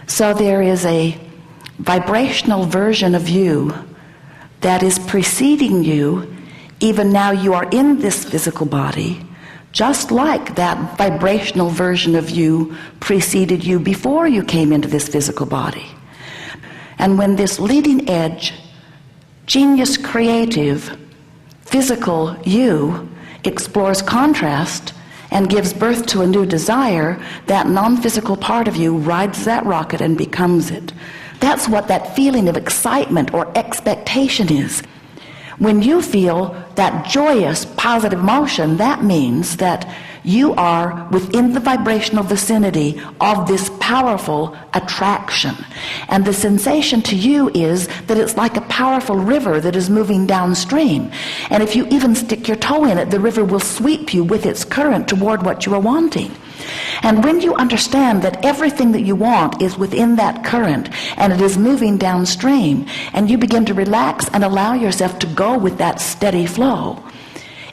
So there is a vibrational version of you that is preceding you. Even now you are in this physical body, just like that vibrational version of you preceded you before you came into this physical body. And when this leading edge, genius creative, physical you explores contrast and gives birth to a new desire, that non-physical part of you rides that rocket and becomes it. That's what that feeling of excitement or expectation is. When you feel that joyous, positive emotion, that means that you are within the vibrational vicinity of this powerful attraction. And the sensation to you is that it's like a powerful river that is moving downstream. And if you even stick your toe in it, the river will sweep you with its current toward what you are wanting. And when you understand that everything that you want is within that current and it is moving downstream, and you begin to relax and allow yourself to go with that steady flow,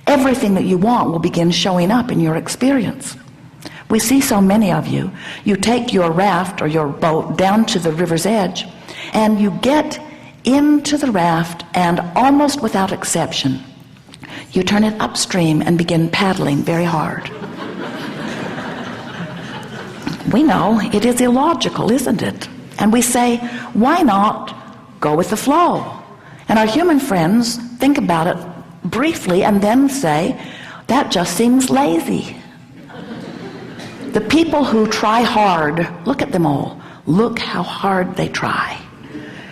everything that you want will begin showing up in your experience. We see so many of you. You take your raft or your boat down to the river's edge, and you get into the raft, and almost without exception, you turn it upstream and begin paddling very hard. We know it is illogical, isn't it? And we say, why not go with the flow? And our human friends think about it briefly and then say, that just seems lazy. The people who try hard, look at them all. Look how hard they try.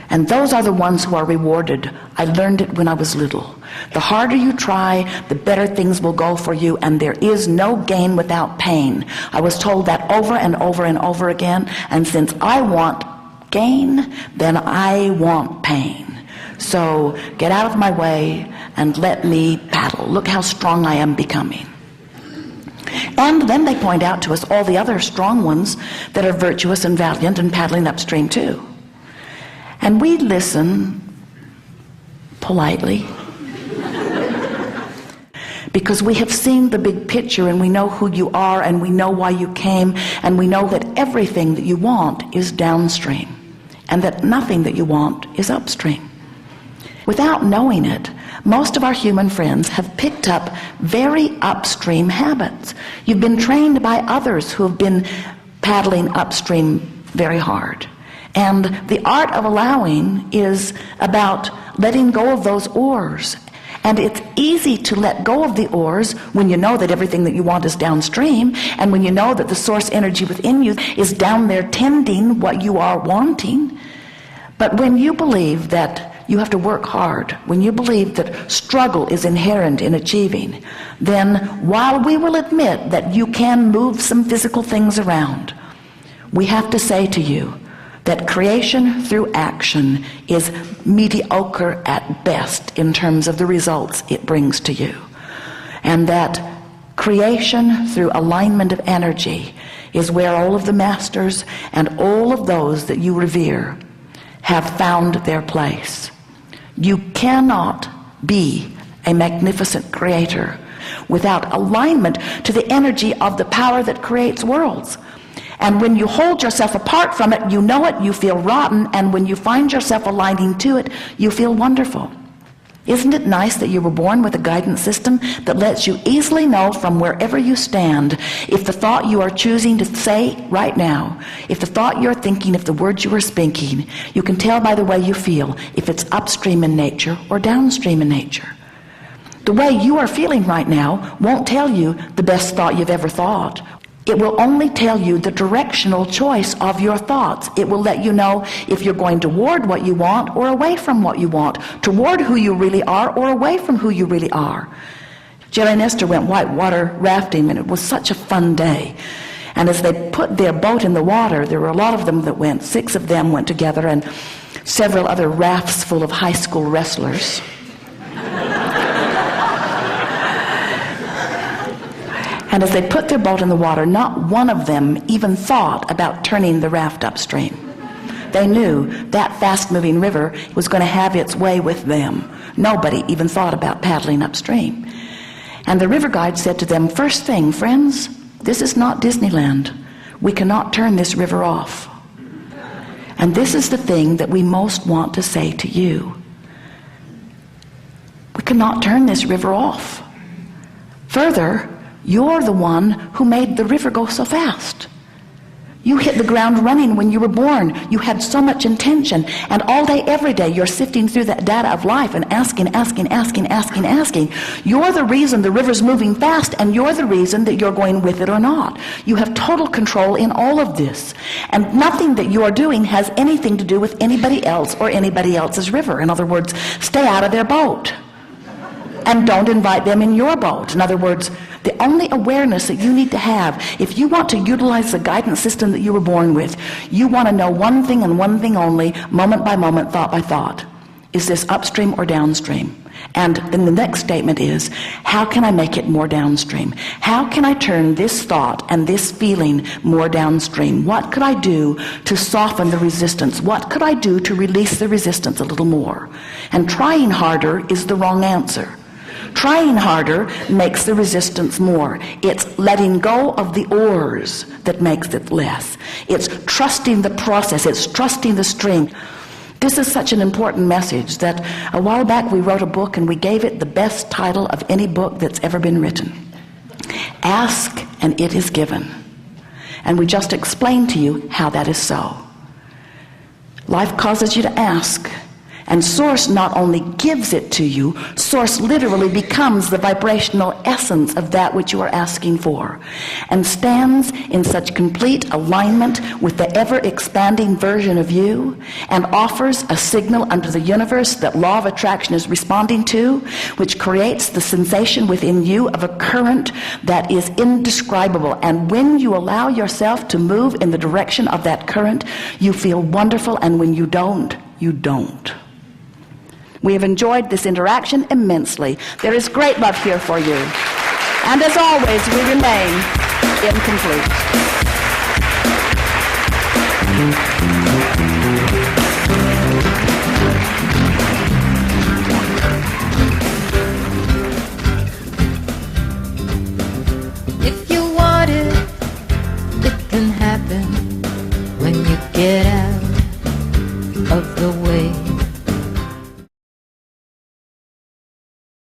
And those are the ones who are rewarded. I learned it when I was little. The harder you try, the better things will go for you, and there is no gain without pain. I was told that over and over and over again, and since I want gain, then I want pain. So get out of my way and let me paddle. Look how strong I am becoming. And then they point out to us all the other strong ones that are virtuous and valiant and paddling upstream too. And we listen politely because we have seen the big picture, and we know who you are, and we know why you came, and we know that everything that you want is downstream and that nothing that you want is upstream. Without knowing it, most of our human friends have picked up very upstream habits. You've been trained by others who have been paddling upstream very hard. And the art of allowing is about letting go of those oars. And it's easy to let go of the oars when you know that everything that you want is downstream, and when you know that the source energy within you is down there tending what you are wanting. But when you believe that you have to work hard, when you believe that struggle is inherent in achieving, then while we will admit that you can move some physical things around, we have to say to you that creation through action is mediocre at best in terms of the results it brings to you. And that creation through alignment of energy is where all of the masters and all of those that you revere have found their place. You cannot be a magnificent creator without alignment to the energy of the power that creates worlds. And when you hold yourself apart from it, you know it, you feel rotten, and when you find yourself aligning to it, you feel wonderful. Isn't it nice that you were born with a guidance system that lets you easily know from wherever you stand if the thought you are choosing to say right now, if the thought you're thinking, if the words you are speaking, you can tell by the way you feel if it's upstream in nature or downstream in nature. The way you are feeling right now won't tell you the best thought you've ever thought. It will only tell you the directional choice of your thoughts. It will let you know if you're going toward what you want or away from what you want, toward who you really are or away from who you really are. Jerry and Esther went whitewater rafting, and it was such a fun day. And as they put their boat in the water, there were a lot of them that went. 6 of them went together, and several other rafts full of high school wrestlers. And as they put their boat in the water, not one of them even thought about turning the raft upstream. They knew that fast-moving river was going to have its way with them. Nobody even thought about paddling upstream. And the river guide said to them, first thing, friends, this is not Disneyland. We cannot turn this river off. And this is the thing that we most want to say to you. We cannot turn this river off. Further, you're the one who made the river go so fast. You hit the ground running when you were born. You had so much intention. And all day, every day, you're sifting through that data of life and asking. You're the reason the river's moving fast, and you're the reason that you're going with it or not. You have total control in all of this. And nothing that you are doing has anything to do with anybody else or anybody else's river. In other words, stay out of their boat. And don't invite them in your boat. In other words, the only awareness that you need to have, if you want to utilize the guidance system that you were born with, you want to know one thing and one thing only, moment by moment, thought by thought. Is this upstream or downstream? And then the next statement is, how can I make it more downstream? How can I turn this thought and this feeling more downstream? What could I do to soften the resistance? What could I do to release the resistance a little more? And trying harder is the wrong answer. Trying harder makes the resistance more. It's letting go of the oars that makes it less. It's trusting the process. It's trusting the stream. This is such an important message that a while back we wrote a book and we gave it the best title of any book that's ever been written. Ask and it is given. And we just explained to you how that is so. Life causes you to ask. And Source not only gives it to you, Source literally becomes the vibrational essence of that which you are asking for, and stands in such complete alignment with the ever-expanding version of you, and offers a signal unto the universe that law of attraction is responding to, which creates the sensation within you of a current that is indescribable. And when you allow yourself to move in the direction of that current, you feel wonderful, and when you don't, you don't. We have enjoyed this interaction immensely. There is great love here for you. And as always, we remain incomplete.